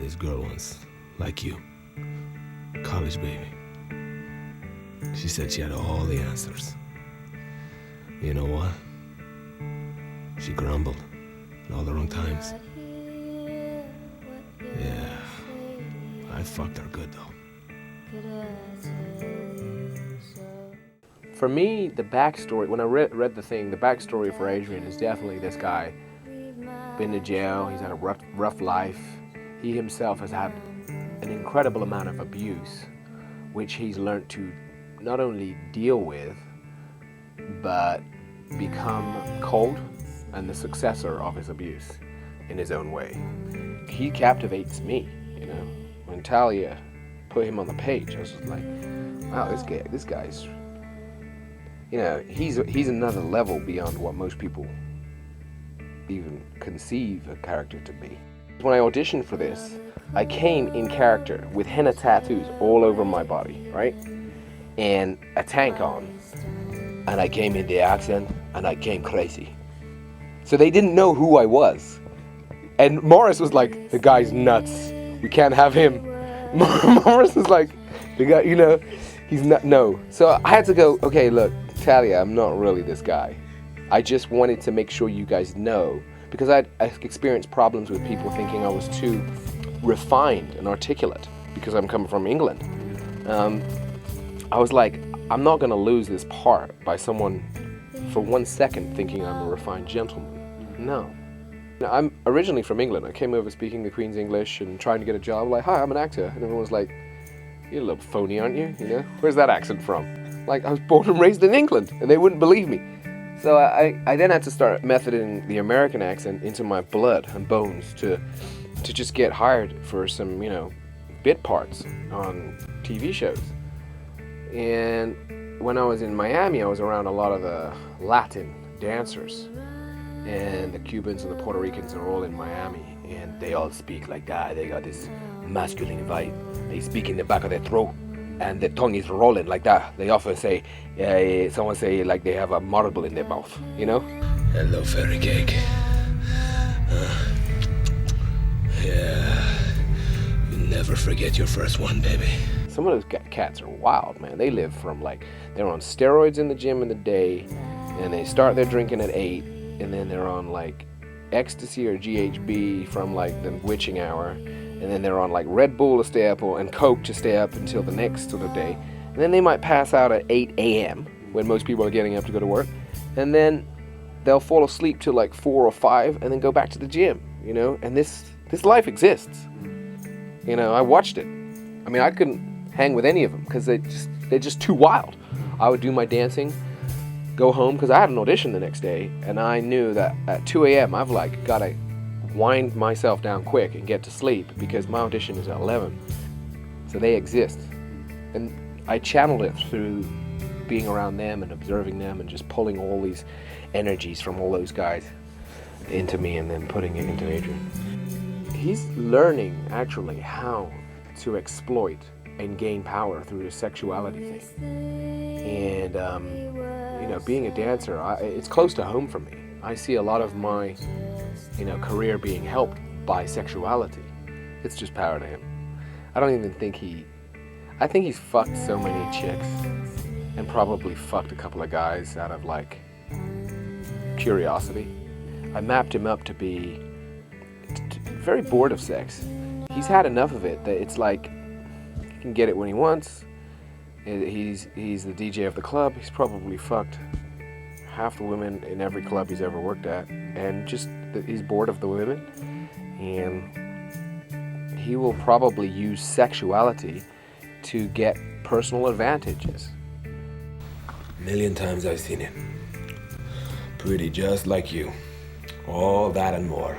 this girl once, like you, college baby. She said she had all the answers. You know what? She grumbled at all the wrong times. Yeah, I fucked her good though. For me, the backstory, when I read the thing, the backstory for Adrian is definitely this guy. Been to jail, he's had a rough life. He himself has had an incredible amount of abuse, which he's learned to not only deal with, but become cold and the successor of his abuse in his own way. He captivates me, you know. When Talia put him on the page, I was just like, wow, this guy's, you know, he's another level beyond what most people even conceive a character to be. When I auditioned for this, I came in character with henna tattoos all over my body, right? And a tank on. And I came in the accent, and I came crazy. So they didn't know who I was. And Morris was like, the guy's nuts. We can't have him. Morris was like, the guy, you know, he's not, no. So I had to go, okay, look, Talia, I'm not really this guy. I just wanted to make sure you guys know, because I experienced problems with people thinking I was too refined and articulate because I'm coming from England. I was like, I'm not going to lose this part by someone for 1 second thinking I'm a refined gentleman. No. I'm originally from England. I came over speaking the Queen's English and trying to get a job. Like, hi, I'm an actor. And everyone was like, you're a little phony, aren't you? You know, where's that accent from? Like, I was born and raised in England, and they wouldn't believe me. So I then had to start methoding the American accent into my blood and bones to just get hired for some, you know, bit parts on TV shows. And when I was in Miami, I was around a lot of the Latin dancers. And the Cubans and the Puerto Ricans are all in Miami. And they all speak like that. They got this masculine vibe. They speak in the back of their throat. And the tongue is rolling like that. They often say, someone say like they have a marble in their mouth, you know? Hello, fairy cake. Yeah, you never forget your first one, baby. Some of those cats are wild, man. They live from like, they're on steroids in the gym in the day, and they start their drinking at 8, and then they're on like ecstasy or GHB from like the witching hour, and then they're on like Red Bull to stay up and Coke to stay up until the next sort of day. And then they might pass out at 8 a.m. when most people are getting up to go to work, and then they'll fall asleep till like 4 or 5 and then go back to the gym, you know? And this life exists. You know, I watched it. I mean, I couldn't hang with any of them because they're just too wild. I would do my dancing, go home, because I had an audition the next day, and I knew that at 2 a.m. I've like got to wind myself down quick and get to sleep because my audition is at 11. So they exist. And I channeled it through being around them and observing them and just pulling all these energies from all those guys into me and then putting it into Adrian. He's learning actually how to exploit and gain power through his sexuality thing. And, you know, being a dancer, it's close to home for me. I see a lot of my, you know, career being helped by sexuality. It's just power to him. I don't even think I think he's fucked so many chicks and probably fucked a couple of guys out of like curiosity. I mapped him up to be very bored of sex. He's had enough of it that it's like he can get it when he wants. He's the DJ of the club. He's probably fucked half the women in every club he's ever worked at, and just he's bored of the women, and he will probably use sexuality to get personal advantages. A million times I've seen it. Pretty just like you. All that and more.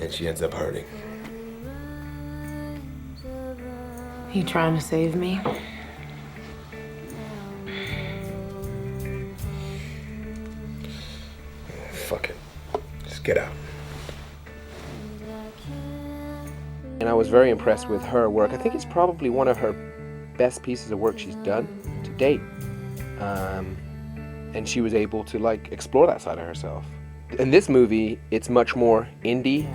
And she ends up hurting. You trying to save me? Fuck it. Just get out. And I was very impressed with her work. I think it's probably one of her best pieces of work she's done to date. And she was able to like explore that side of herself. In this movie, it's much more indie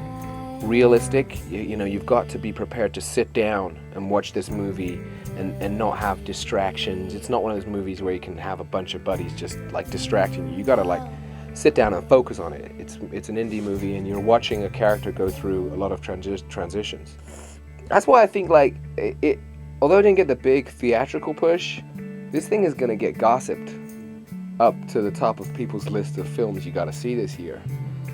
realistic. You know, you've got to be prepared to sit down and watch this movie and not have distractions. It's not one of those movies where you can have a bunch of buddies just like distracting you. You gotta like sit down and focus on it. It's an indie movie, and you're watching a character go through a lot of transitions. That's why I think like it although it didn't get the big theatrical push, this thing is gonna get gossiped up to the top of people's list of films you gotta see this year,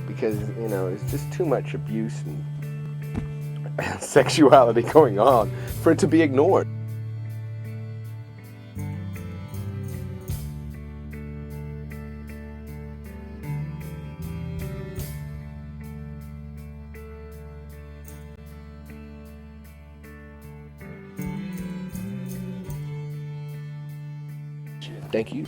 because you know it's just too much abuse and sexuality going on for it to be ignored. Thank you.